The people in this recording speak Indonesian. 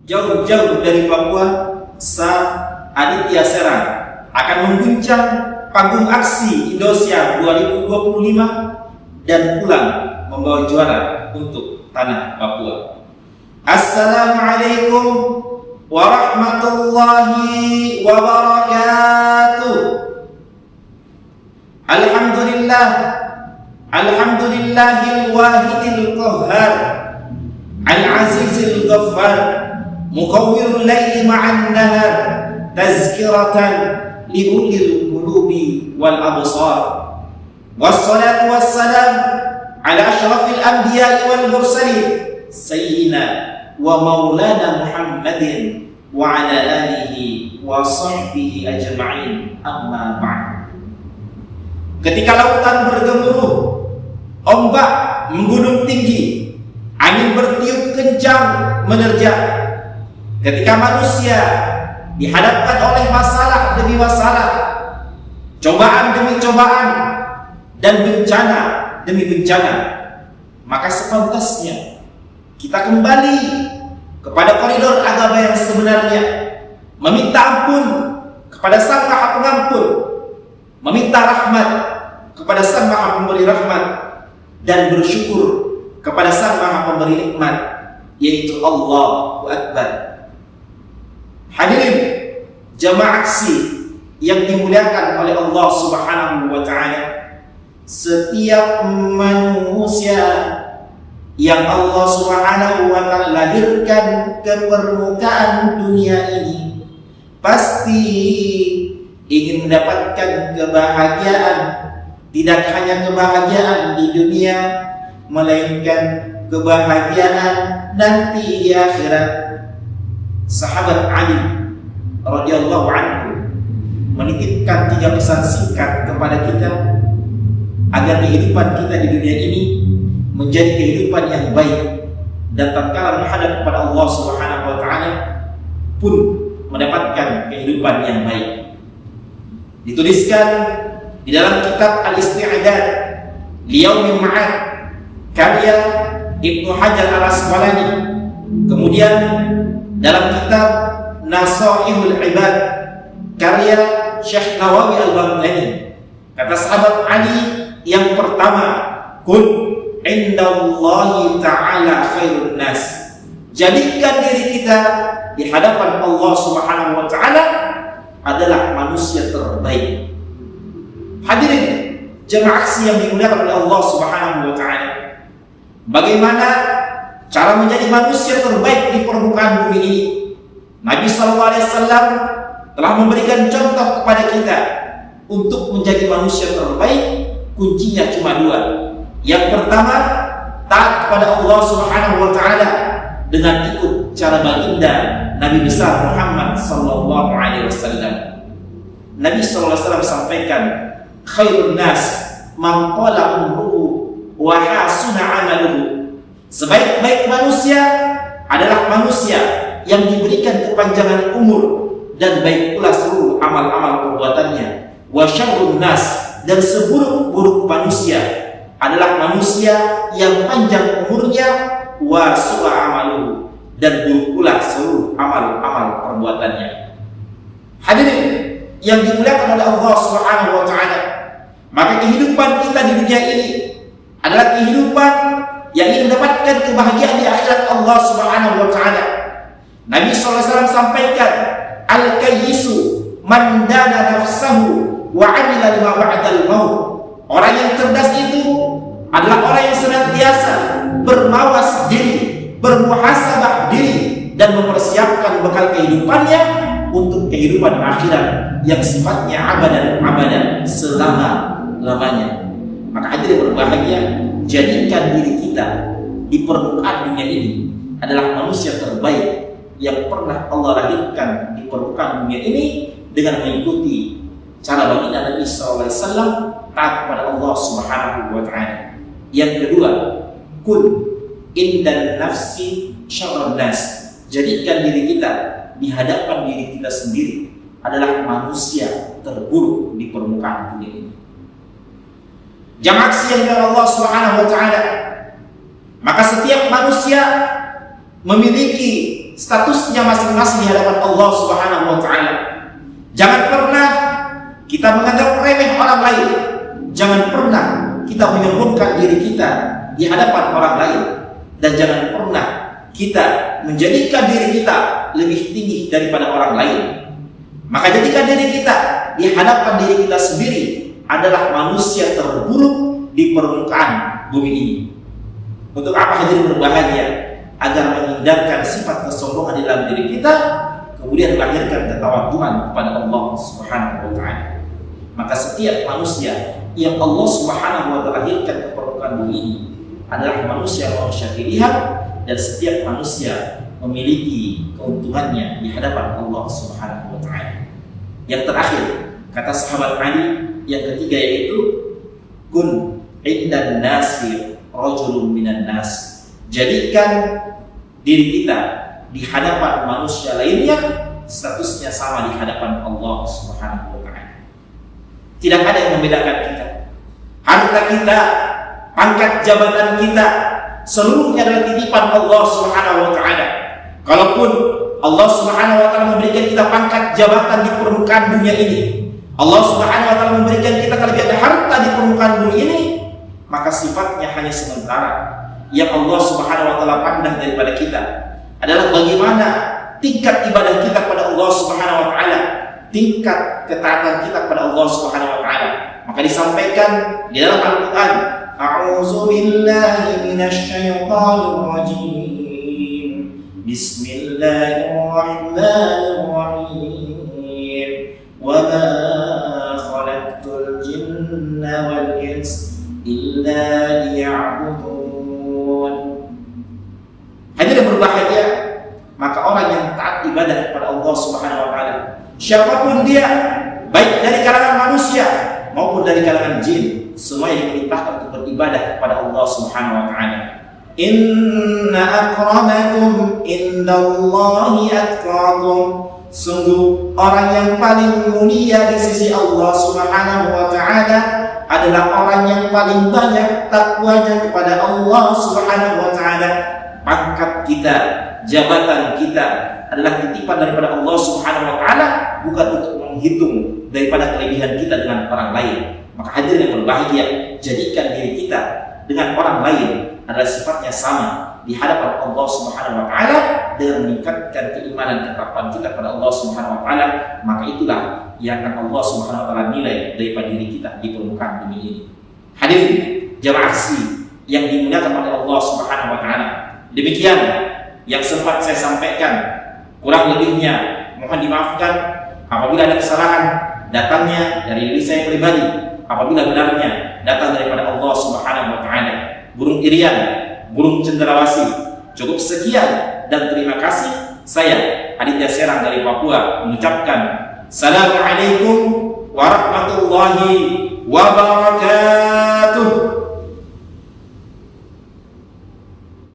jauh-jauh dari Papua, Aditya Serang akan mengguncang panggung aksi Indonesia 2025 dan pulang membawa juara untuk tanah Papua. Assalamualaikum warahmatullahi wabarakatuh. Alhamdulillahil wahidil qahhar, al-azizil ghaffar, mukawwirul laili ma'an nahar, tazkiratan liulil qulubi wal absar. Wassalatu wassalam ala asyrafil anbiya'i wal mursalin sayyidina wa maulana Muhammadin wa ala alihi wa sahbihi ajma'in, amma ba'd. Ketika lautan bergemuruh, ombak menggunung tinggi, angin bertiup kencang menerjang, ketika manusia dihadapkan oleh masalah demi masalah, cobaan demi cobaan, dan bencana demi bencana, maka sepantasnya kita kembali kepada koridor agama yang sebenarnya, meminta ampun kepada Sang Maha Pengampun, meminta rahmat kepada Sang Maha Pemberi rahmat, dan bersyukur kepada Sang Maha Pemberi nikmat, yaitu Allahu Akbar. Hadirin jamaah aksi yang dimuliakan oleh Allah Subhanahu wa Ta'ala, setiap manusia yang Allah Subhanahu wa Ta'ala lahirkan ke permukaan dunia ini pasti ingin mendapatkan kebahagiaan, tidak hanya kebahagiaan di dunia, melainkan kebahagiaan nanti di akhirat. Sahabat Ali radhiyallahu anhu menitipkan 3 pesan singkat kepada kita agar kehidupan kita di dunia ini menjadi kehidupan yang baik, dan tatkala menghadap kepada Allah Subhanahu wa Ta'ala pun mendapatkan kehidupan yang baik. Dituliskan di dalam kitab Al-Isti'dad Liyaumil Ma'ad karya Ibnu Hajar Al-Asqalani, kemudian dalam kitab Nasaihul Ibad karya Syekh Nawawi Al-Baghdadi, kata sahabat Ali yang pertama, kun indallahi ta'ala khairun nas, jadikan diri kita di hadapan Allah Subhanahu wa Ta'ala adalah manusia terbaik. Hadirin jemaah aksi yang dimuliakan oleh Allah Subhanahu wa Ta'ala, bagaimana cara menjadi manusia terbaik di permukaan bumi ini? Nabi sallallahu alaihi wasallam telah memberikan contoh kepada kita untuk menjadi manusia terbaik. Kuncinya cuma 2. Yang pertama, taat kepada Allah Subhanahu wa Ta'ala dengan ikut cara baginda Nabi besar Muhammad sallallahu alaihi wasallam. Nabi sallallahu alaihi wasallam sampaikan, khairun nas man qala umruhu wa hasuna amaluhu. Sebaik-baik manusia adalah manusia yang diberikan kepanjangan umur dan baik pula seluruh amal-amal perbuatannya. Wa syarrun nas, dan seburuk-buruk manusia adalah manusia yang panjang umurnya, wa su'a amaluhu, dan buruk pula seluruh amal-amal perbuatannya. Hadirin yang dimuliakan oleh Allah Subhanahu wa Ta'ala, maka kehidupan kita di dunia ini adalah kehidupan yang ingin mendapatkan kebahagiaan di akhirat Allah Subhanahu wa Ta'ala. Nabi SAW sampaikan, al-kayyisu man dana nafsahu wa 'amila lima ba'dal maut. Orang yang cerdas itu adalah orang yang senantiasa bermawas diri, bermuhasabah diri, dan mempersiapkan bekal kehidupannya untuk kehidupan akhirat yang sifatnya abadan selama-lamanya. Maka hadirin berbahagia, jadikan diri kita di permukaan dunia ini adalah manusia terbaik yang pernah Allah lahirkan di permukaan dunia ini dengan mengikuti cara baginda Nabi SAW, taat kepada Allah Subhanahu wa Ta'ala. Yang kedua, kun indan nafsi syarrun nas, jadikan diri kita di hadapan diri kita sendiri adalah manusia terburuk di permukaan dunia ini. Jamaah yang dari Allah Subhanahu wa Ta'ala, maka setiap manusia memiliki statusnya masing-masing di hadapan Allah Subhanahu wa taala. Jangan pernah kita menganggap remeh orang lain. Jangan pernah kita menyombongkan diri kita di hadapan orang lain, dan jangan pernah kita menjadikan diri kita lebih tinggi daripada orang lain. Maka jadikan diri kita di hadapan diri kita sendiri adalah manusia terburuk di permukaan bumi ini. Untuk apa hadirin berbahagia? Agar menghindarkan sifat kesombongan di dalam diri kita, kemudian melahirkan ketawaduan kepada Allah Subhanahu wa taala. Maka setiap manusia yang Allah Subhanahu wa taala lahirkan ke permukaan bumi ini adalah manusia-manusia pilihan, dan setiap manusia memiliki keuntungannya di hadapan Allah Subhanahu wa taala. Yang terakhir, kata sahabat Ali yang ketiga, yaitu kun indan nasi rajulun minan nas. Jadikan diri kita di hadapan manusia lainnya statusnya sama di hadapan Allah Subhanahu wa taala. Tidak ada yang membedakan kita. Harta kita, pangkat jabatan kita, seluruhnya adalah titipan Allah Subhanahu wa taala. Kalaupun Allah Subhanahu wa taala memberikan kita pangkat jabatan di permukaan dunia ini, Allah Subhanahu wa taala memberikan kita kelebihan harta di permukaan bumi ini, maka sifatnya hanya sementara. Yang Allah Subhanahu wa taala pandang daripada kita adalah bagaimana tingkat ibadah kita kepada Allah Subhanahu wa taala, tingkat ketaatan kita kepada Allah Subhanahu wa taala. Maka disampaikan di dalam Al-Qur'an, a'udzu billahi minasy syaithanir rajim. Bismillahirrahmanirrahim. Wa ma khalaqtul jinna wal insa illa liya'budun. Hadirin berbahagia, maka orang yang taat ibadah kepada Allah Subhanahu wa taala, siapapun dia, baik dari kalangan manusia maupun dari kalangan jin, semuanya diperintahkan untuk beribadah kepada Allah Subhanahu wa taala. Inna akramakum indallahi atqakum. Sungguh orang yang paling mulia di sisi Allah Subhanahu wa taala adalah orang yang paling banyak takwanya kepada Allah Subhanahu wa taala. Pangkat kita, jabatan kita adalah titipan daripada Allah Subhanahu wa taala, bukan untuk menghitung daripada kelebihan kita dengan orang lain. Maka hadirin yang berbahagia, jadikan diri kita dengan orang lain adalah sifatnya sama di hadapan Allah Subhanahu wa taala, dengan meningkatkan keimanan ketakwaan kita kepada Allah Subhanahu wa taala. Maka itulah yang akan Allah Subhanahu wa taala nilai daripada diri kita di permukaan bumi ini. Hadirin jamaah yang dimuliakan oleh Allah Subhanahu wa taala, demikian yang sempat saya sampaikan. Kurang lebihnya mohon dimaafkan apabila ada kesalahan datangnya dari diri saya pribadi, apabila benarnya datang daripada Allah Subhanahu wa taala. Burung irian, burung cenderawasih. Cukup sekian dan terima kasih. Saya Aditya Serang dari Papua mengucapkan Assalamualaikum warahmatullahi wabarakatuh.